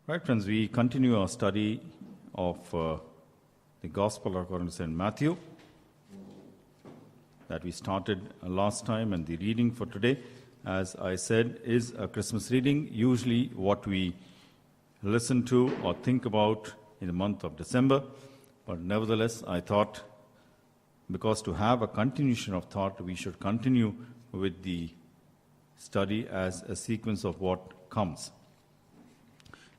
Right, friends, we continue our study of the Gospel according to St. Matthew that we started last time, and the reading for today, as I said, is a Christmas reading, usually what we listen to or think about in the month of December. But nevertheless, I thought, because to have a continuation of thought, we should continue with the study as a sequence of what comes.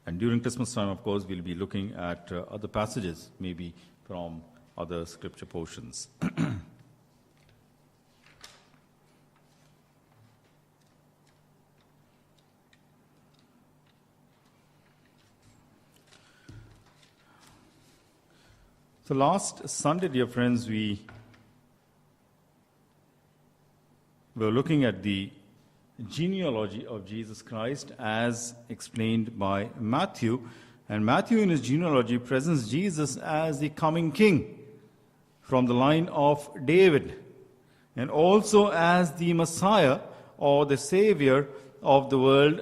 And during Christmas time, of course, we'll be looking at other passages, maybe from other scripture portions. So last Sunday, dear friends, we were looking at the genealogy of Jesus Christ as explained by Matthew. And Matthew in his genealogy presents Jesus as the coming king from the line of David, and also as the Messiah or the Savior of the world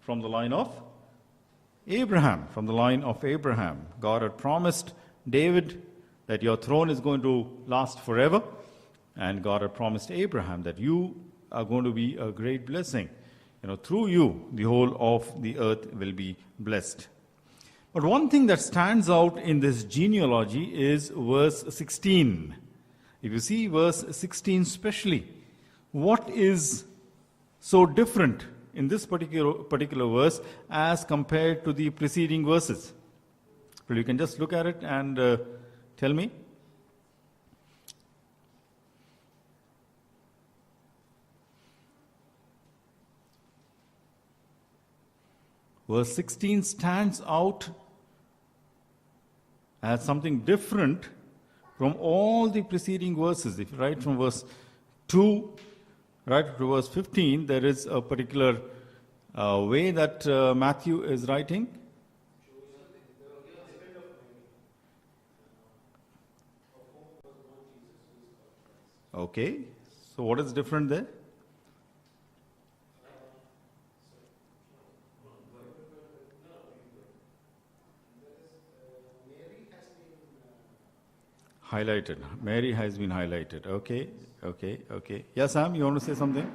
from the line of Abraham. From the line of Abraham. God had promised David that your throne is going to last forever, and God had promised Abraham that you are going to be a great blessing. Through you, the whole of the earth will be blessed. But one thing that stands out in this genealogy is verse 16. If you see verse 16 especially, what is so different in this particular verse as compared to the preceding verses? Well, you can just look at it and tell me. Verse 16 stands out as something different from all the preceding verses. If you write from verse 2 right to verse 15, there is a particular way that Matthew is writing. Okay, so what is different there? Highlighted. Mary has been highlighted. Okay. Yes, Sam, you want to say something?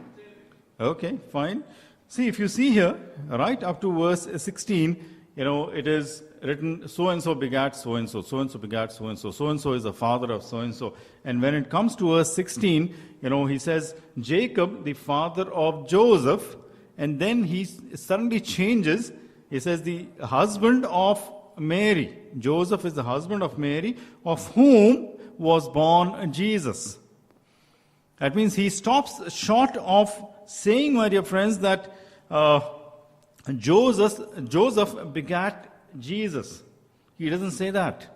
Okay, fine. See, if you see here, right up to verse 16, it is written, so-and-so begat so-and-so, so-and-so begat so-and-so, so-and-so is the father of so-and-so. And when it comes to verse 16, he says, Jacob, the father of Joseph, and then he suddenly changes. He says, the husband of Mary. Joseph is the husband of Mary, of whom was born Jesus. That means he stops short of saying, my dear friends, that Joseph begat Jesus. He doesn't say that,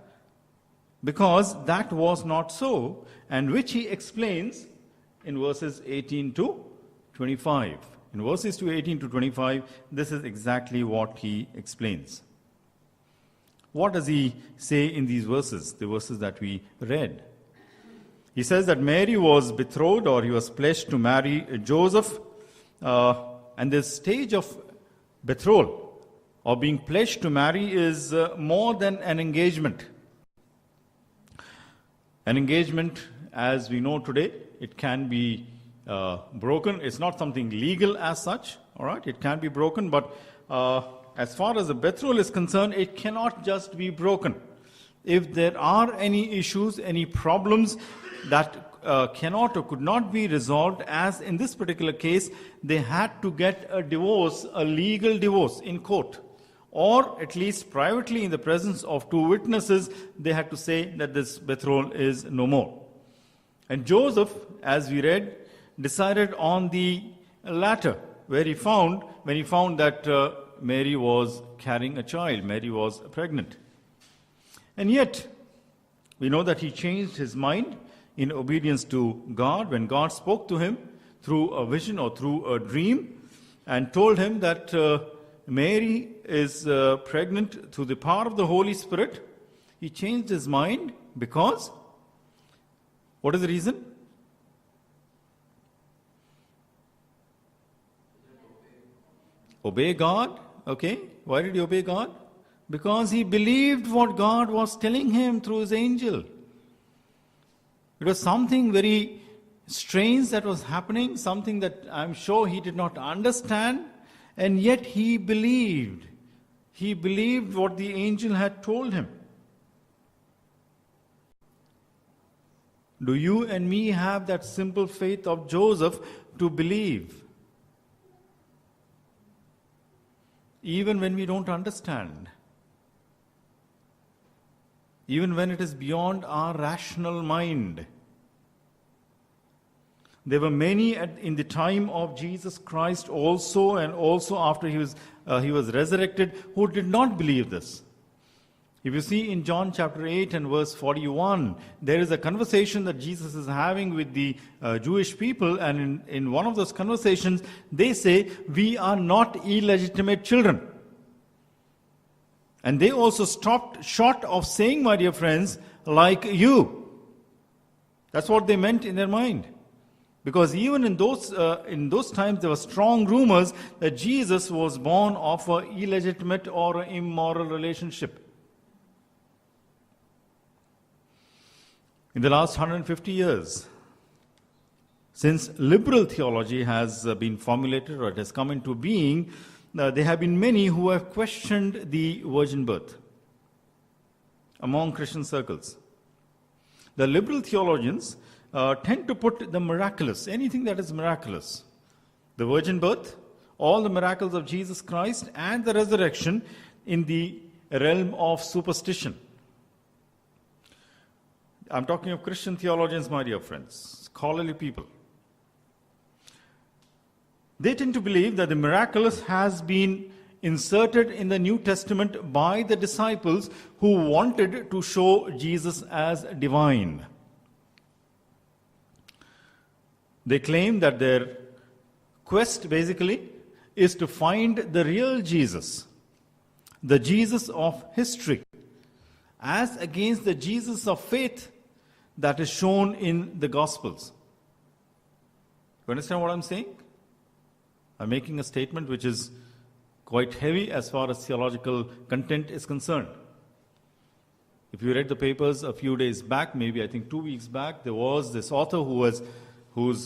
because that was not so, and which he explains in verses 18 to 25. In verses 18 to 25, this is exactly what he explains. What does he say in these verses, the verses that we read? He says that Mary was betrothed, or he was pledged to marry Joseph, and this stage of betrothal or being pledged to marry is more than an engagement. An engagement, as we know today, it can be broken. It's not something legal as such, all right? It can be broken, but as far as the betrothal is concerned, it cannot just be broken. If there are any issues, any problems that cannot or could not be resolved, as in this particular case, they had to get a divorce, a legal divorce in court, or at least privately in the presence of two witnesses, they had to say that this betrothal is no more. And Joseph, as we read, decided on the latter, when he found that Mary was carrying a child, Mary was pregnant. And yet, we know that he changed his mind in obedience to God when God spoke to him through a vision or through a dream and told him that Mary is pregnant through the power of the Holy Spirit. He changed his mind because, what is the reason? Obey God Okay? Why did he obey God? Because he believed what God was telling him through his angel. It was something very strange that was happening, something that I'm sure he did not understand, and yet he believed. He believed what the angel had told him. Do you and me have that simple faith of Joseph to believe? Even when we don't understand. Even when it is beyond our rational mind. There were many in the time of Jesus Christ also, and also after he was resurrected, who did not believe this. If you see in John chapter 8 and verse 41, there is a conversation that Jesus is having with the Jewish people, and in one of those conversations, they say, "We are not illegitimate children." And they also stopped short of saying, "My dear friends, like you." That's what they meant in their mind. Because even in those times, there were strong rumors that Jesus was born of an illegitimate or immoral relationship. In the last 150 years, since liberal theology has been formulated or it has come into being, there have been many who have questioned the virgin birth among Christian circles. The liberal theologians tend to put the miraculous, anything that is miraculous, the virgin birth, all the miracles of Jesus Christ, and the resurrection in the realm of superstition. I'm talking of Christian theologians, my dear friends, scholarly people. They tend to believe that the miraculous has been inserted in the New Testament by the disciples who wanted to show Jesus as divine. They claim that their quest basically is to find the real Jesus, the Jesus of history, as against the Jesus of faith that is shown in the Gospels. You understand what I'm saying? I'm making a statement which is quite heavy as far as theological content is concerned. If you read the papers a few days back, maybe I think 2 weeks back, there was this author whose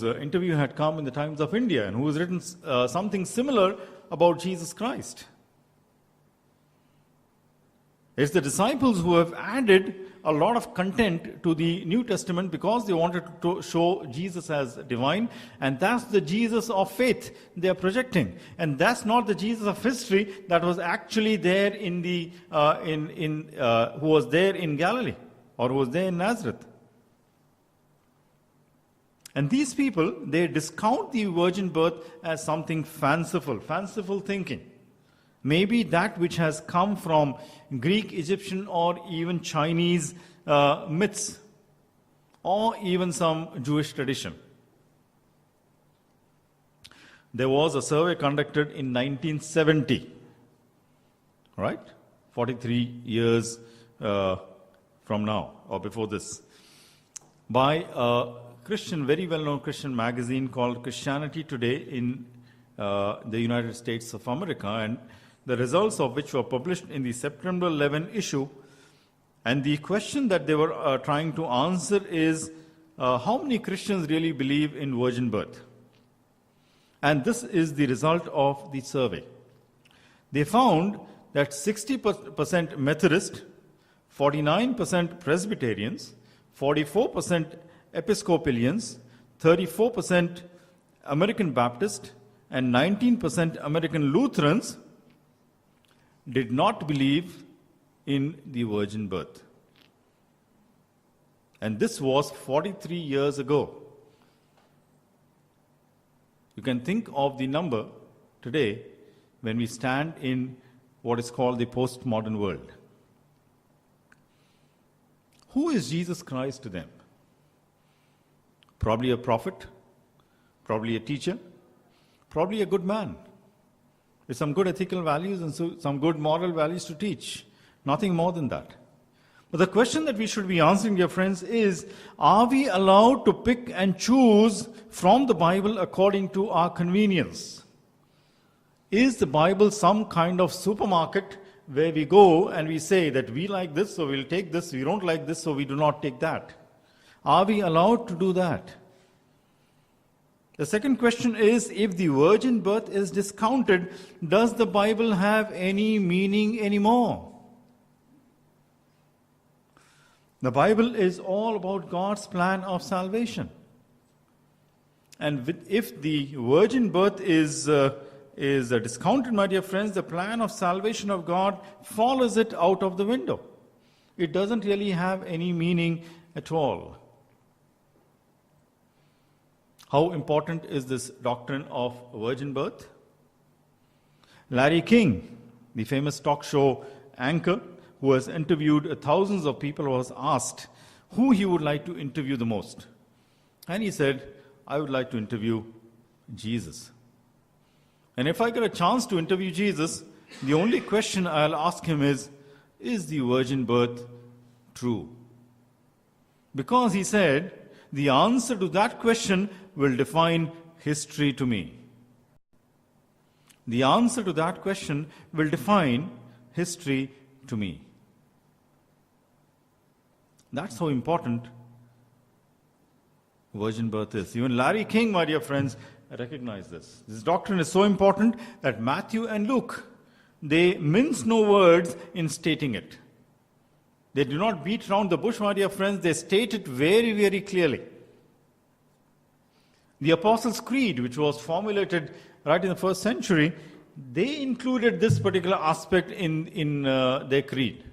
interview had come in the Times of India and who has written something similar about Jesus Christ. It's the disciples who have added a lot of content to the New Testament because they wanted to show Jesus as divine, and that's the Jesus of faith they are projecting. And that's not the Jesus of history that was actually there who was there in Galilee or who was there in Nazareth. And these people, they discount the virgin birth as something fanciful thinking. Maybe that which has come from Greek, Egyptian, or even Chinese myths, or even some Jewish tradition. There was a survey conducted in 1970, right? 43 years from now, or before this, by a very well-known Christian magazine called Christianity Today in the United States of America, and the results of which were published in the September 11 issue. And the question that they were trying to answer is, how many Christians really believe in virgin birth? And this is the result of the survey. They found that 60% Methodist, 49% Presbyterians, 44% Episcopalians, 34% American Baptist, and 19% American Lutherans did not believe in the virgin birth. And this was 43 years ago. You can think of the number today when we stand in what is called the postmodern world. Who is Jesus Christ to them? Probably a prophet, probably a teacher, probably a good man, with some good ethical values and some good moral values to teach. Nothing more than that. But the question that we should be answering, dear friends, is, are we allowed to pick and choose from the Bible according to our convenience? Is the Bible some kind of supermarket where we go and we say that we like this, so we'll take this, we don't like this, so we do not take that? Are we allowed to do that? The second question is, if the virgin birth is discounted, does the Bible have any meaning anymore? The Bible is all about God's plan of salvation. And if the virgin birth is discounted, my dear friends, the plan of salvation of God follows it out of the window. It doesn't really have any meaning at all. How important is this doctrine of virgin birth? Larry King, the famous talk show anchor who has interviewed thousands of people, was asked who he would like to interview the most. And he said, I would like to interview Jesus. And if I get a chance to interview Jesus, the only question I'll ask him is the virgin birth true? Because he said, the answer to that question will define history to me. The answer to that question will define history to me. That's how important virgin birth is. Even Larry King, my dear friends, recognize this. This doctrine is so important that Matthew and Luke, they mince no words in stating it. They do not beat around the bush, my dear friends. They state it very, very clearly. The Apostles' Creed, which was formulated right in the first century, they included this particular aspect in their creed.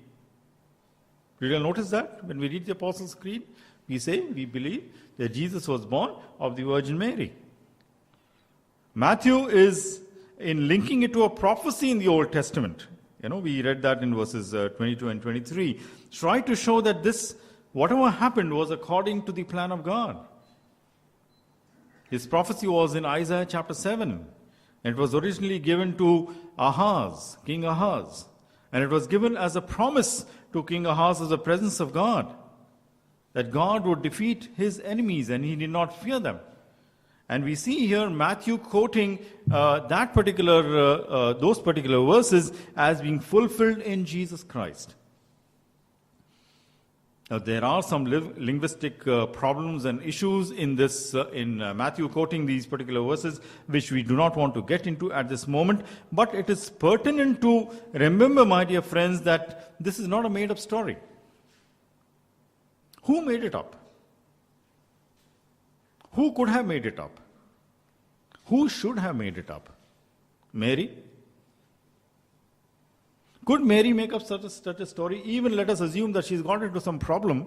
Did you notice that? When we read the Apostles' Creed, we say, we believe that Jesus was born of the Virgin Mary. Matthew is in linking it to a prophecy in the Old Testament. We read that in verses 22 and 23. Try to show that this, whatever happened, was according to the plan of God. His prophecy was in Isaiah chapter 7. It was originally given to Ahaz, King Ahaz. And it was given as a promise to King Ahaz of the presence of God, that God would defeat his enemies and he did not fear them. And we see here Matthew quoting those particular verses as being fulfilled in Jesus Christ. There are some linguistic problems and issues in this, in Matthew quoting these particular verses, which we do not want to get into at this moment. But it is pertinent to remember, my dear friends, that this is not a made-up story. Who made it up? Who could have made it up? Who should have made it up? Mary? Could Mary make up such a story? Even let us assume that she's got into some problem.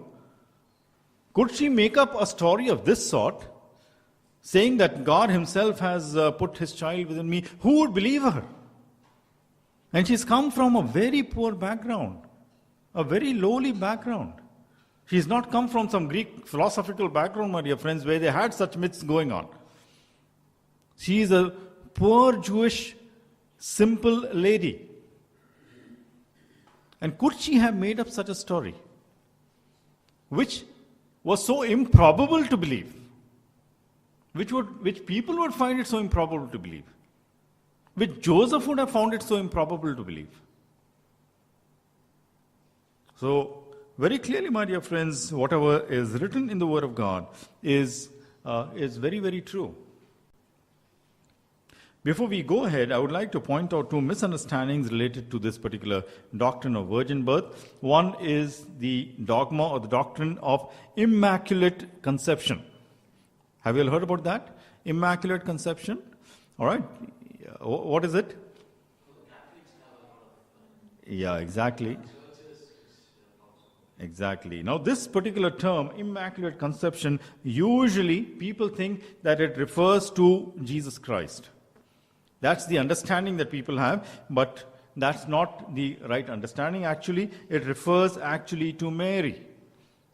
Could she make up a story of this sort, saying that God himself has put his child within me? Who would believe her? And she's come from a very poor background, a very lowly background. She's not come from some Greek philosophical background, my dear friends, where they had such myths going on. She is a poor Jewish, simple lady. And could she have made up such a story, which was so improbable to believe, which people would find it so improbable to believe, which Joseph would have found it so improbable to believe? So, very clearly, my dear friends, whatever is written in the Word of God is very, very true. Before we go ahead, I would like to point out two misunderstandings related to this particular doctrine of virgin birth. One is the dogma or the doctrine of Immaculate Conception. Have you all heard about that? Immaculate Conception? All right. What is it? Yeah, exactly. Exactly. Now, this particular term, Immaculate Conception, usually people think that it refers to Jesus Christ. That's the understanding that people have, but that's not the right understanding. Actually, it refers actually to Mary.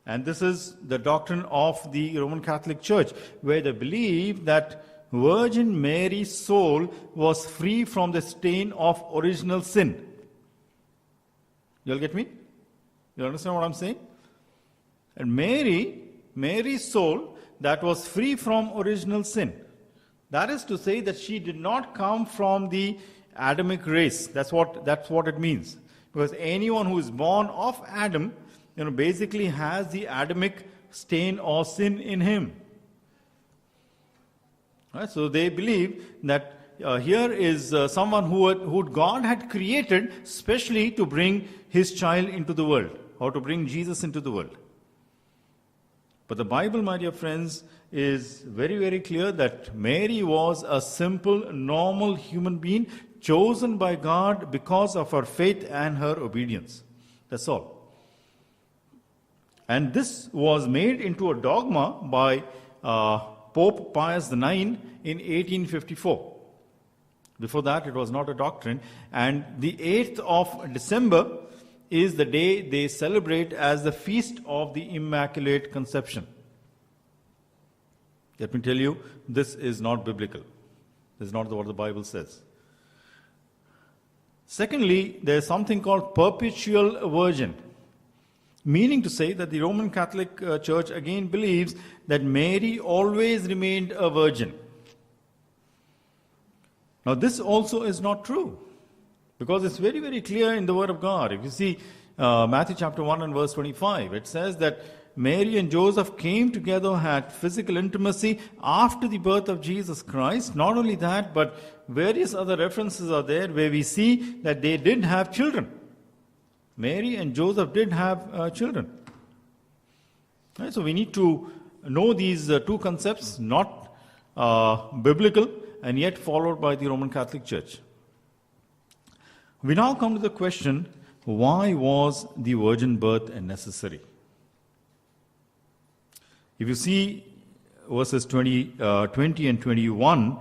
And this is the doctrine of the Roman Catholic Church, where they believe that Virgin Mary's soul was free from the stain of original sin. You all get me? You understand what I'm saying? And Mary's soul, that was free from original sin. That is to say that she did not come from the Adamic race. That's what it means. Because anyone who is born of Adam, basically has the Adamic stain or sin in him. Right? So they believe that here is someone who God had created specially to bring his child into the world, or to bring Jesus into the world. But the Bible, my dear friends, is very, very clear that Mary was a simple, normal human being chosen by God because of her faith and her obedience. That's all. And this was made into a dogma by Pope Pius IX in 1854. Before that, it was not a doctrine. And the 8th of December is the day they celebrate as the Feast of the Immaculate Conception. Let me tell you, this is not biblical. This is not what the Bible says. Secondly, there is something called perpetual virgin, meaning to say that the Roman Catholic Church again believes that Mary always remained a virgin. Now, this also is not true, because it's very, very clear in the Word of God. If you see Matthew chapter 1 and verse 25, it says that Mary and Joseph came together, had physical intimacy after the birth of Jesus Christ. Not only that, but various other references are there where we see that they did have children. Mary and Joseph did have children. Right, so we need to know these two concepts, not biblical, and yet followed by the Roman Catholic Church. We now come to the question, why was the virgin birth necessary? If you see verses 20 and 21,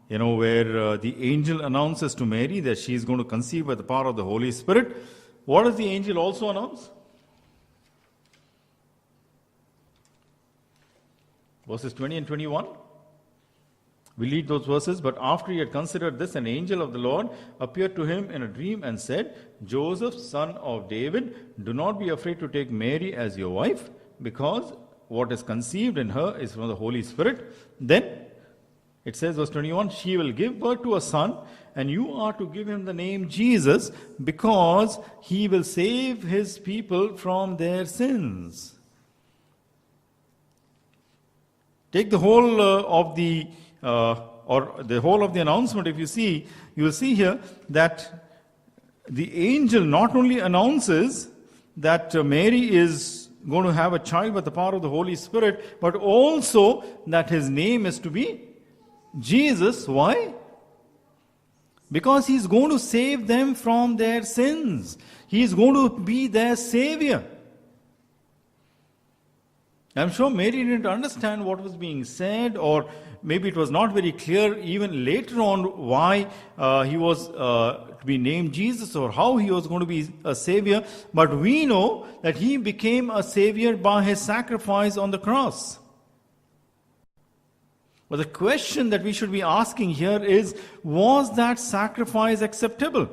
where the angel announces to Mary that she is going to conceive by the power of the Holy Spirit, what does the angel also announce? Verses 20 and 21. We read those verses. But after he had considered this, an angel of the Lord appeared to him in a dream and said, Joseph, son of David, do not be afraid to take Mary as your wife, because what is conceived in her is from the Holy Spirit. Then, it says, verse 21, she will give birth to a son, and you are to give him the name Jesus, because he will save his people from their sins. Take the whole of the announcement. If you will see here that the angel not only announces that Mary is going to have a child by the power of the Holy Spirit, but also that his name is to be Jesus. Why? Because he's going to save them from their sins. He's going to be their savior. I'm sure Mary didn't understand what was being said, or maybe it was not very clear even later on why he was to be named Jesus, or how he was going to be a savior. But we know that he became a savior by his sacrifice on the cross. But the question that we should be asking here is, was that sacrifice acceptable?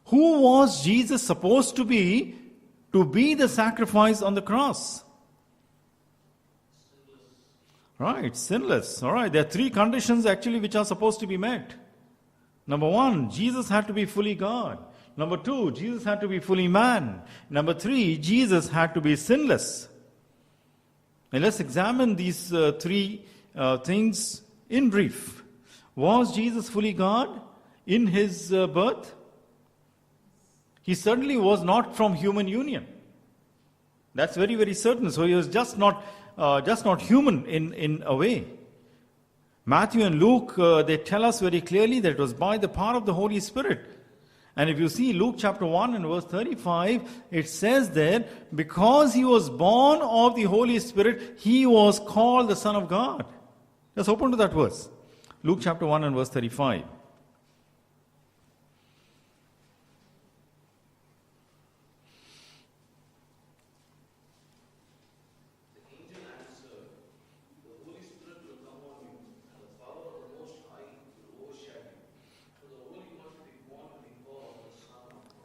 Who was Jesus supposed to be the sacrifice on the cross? Right, sinless. All right, there are three conditions actually which are supposed to be met. Number one, Jesus had to be fully God. Number two, Jesus had to be fully man. Number three, Jesus had to be sinless. And let's examine these three things in brief. Was Jesus fully God in his birth? He certainly was not from human union. That's very, very certain. So he was just not human in a way. Matthew and Luke, they tell us very clearly that it was by the power of the Holy Spirit. And if you see Luke chapter 1 and verse 35, it says there, because he was born of the Holy Spirit, he was called the Son of God. Let's open to that verse. Luke chapter 1 and verse 35.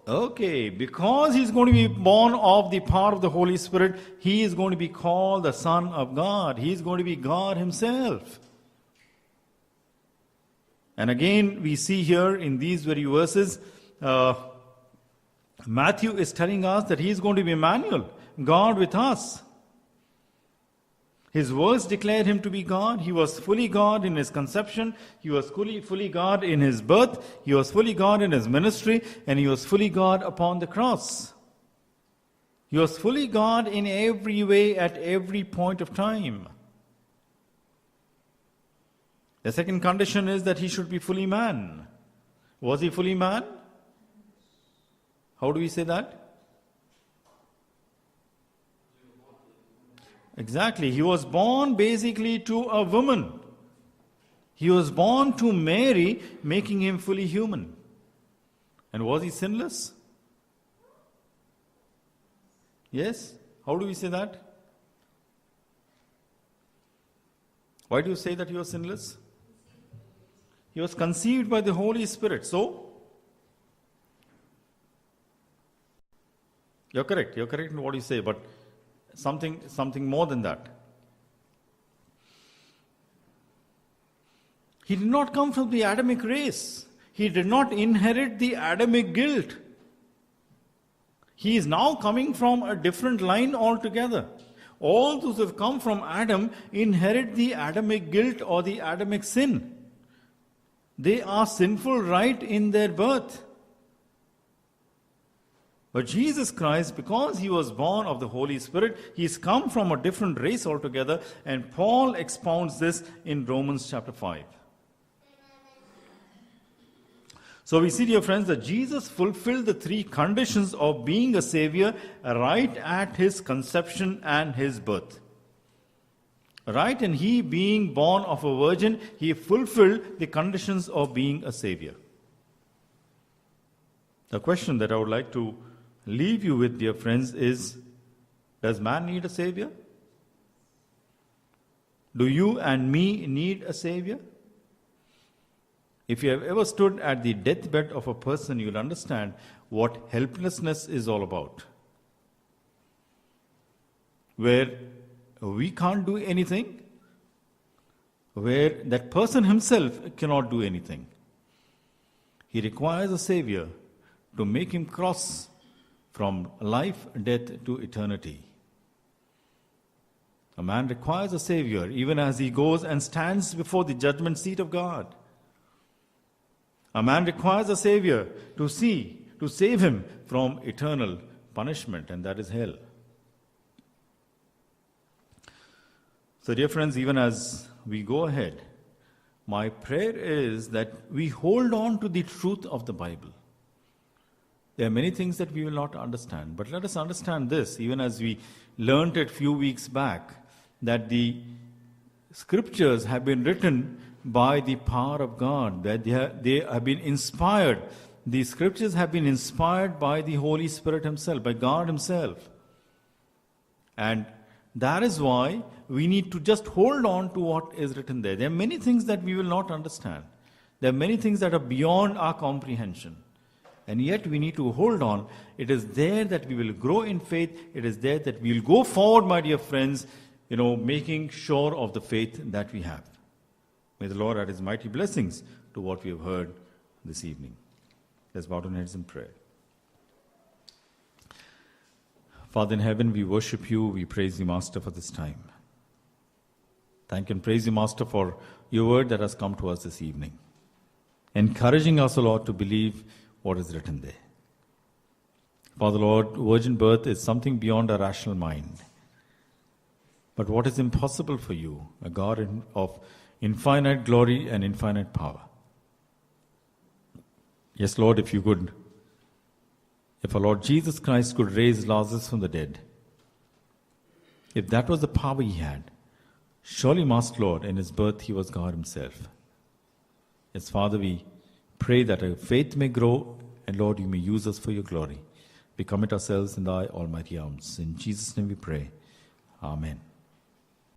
Okay, because he's going to be born of the power of the Holy Spirit, he is going to be called the Son of God. He is going to be God himself. And again, we see here in these very verses, Matthew is telling us that he is going to be Emmanuel, God with us. His words declared him to be God. He was fully God in his conception. He was fully God in his birth. He was fully God in his ministry. And he was fully God upon the cross. He was fully God in every way at every point of time. The second condition is that he should be fully man. Was he fully man? How do we say that? Exactly. He was born basically to a woman. He was born to Mary, making him fully human. And was he sinless? Yes? How do we say that? Why do you say that he was sinless? He was conceived by the Holy Spirit. So, you're correct in what you say, but something more than that. He did not come from the Adamic race. He did not inherit the Adamic guilt. He is now coming from a different line altogether. All those who have come from Adam inherit the Adamic guilt or the Adamic sin. They are sinful right in their birth. But Jesus Christ, because he was born of the Holy Spirit, he's come from a different race altogether, and Paul expounds this in Romans chapter 5. So we see, dear friends, that Jesus fulfilled the three conditions of being a Savior right at his conception and his birth. Right? And he being born of a virgin, he fulfilled the conditions of being a Savior. The question that I would like to leave you with, dear friends, is, does man need a Savior? Do you and me need a Savior? If you have ever stood at the deathbed of a person, you'll understand what helplessness is all about. Where we can't do anything, where that person himself cannot do anything. He requires a Savior to make him cross from life, death to eternity. A man requires a Savior even as he goes and stands before the judgment seat of God. A man requires a Savior to save him from eternal punishment, and that is hell. So, dear friends, even as we go ahead, my prayer is that we hold on to the truth of the Bible. There are many things that we will not understand, but let us understand this, even as we learned it a few weeks back, that the scriptures have been written by the power of God, that they have been inspired. The scriptures have been inspired by the Holy Spirit himself, by God himself. And that is why we need to just hold on to what is written there. There are many things that we will not understand. There are many things that are beyond our comprehension. And yet we need to hold on. It is there that we will grow in faith. It is there that we will go forward, my dear friends, making sure of the faith that we have. May the Lord add his mighty blessings to what we have heard this evening. Let's bow our heads in prayer. Father in heaven, we worship you. We praise you, Master, for this time. Thank and praise you, Master, for your word that has come to us this evening, encouraging us, O Lord, to believe what is written there. Father, Lord, virgin birth is something beyond our rational mind. But what is impossible for you, a God of infinite glory and infinite power? Yes, Lord, if our Lord Jesus Christ could raise Lazarus from the dead, if that was the power he had, surely, Master, Lord, in his birth he was God himself. Yes, Father, we pray that our faith may grow, and Lord, you may use us for your glory. We commit ourselves in thy almighty arms. In Jesus' name we pray. Amen.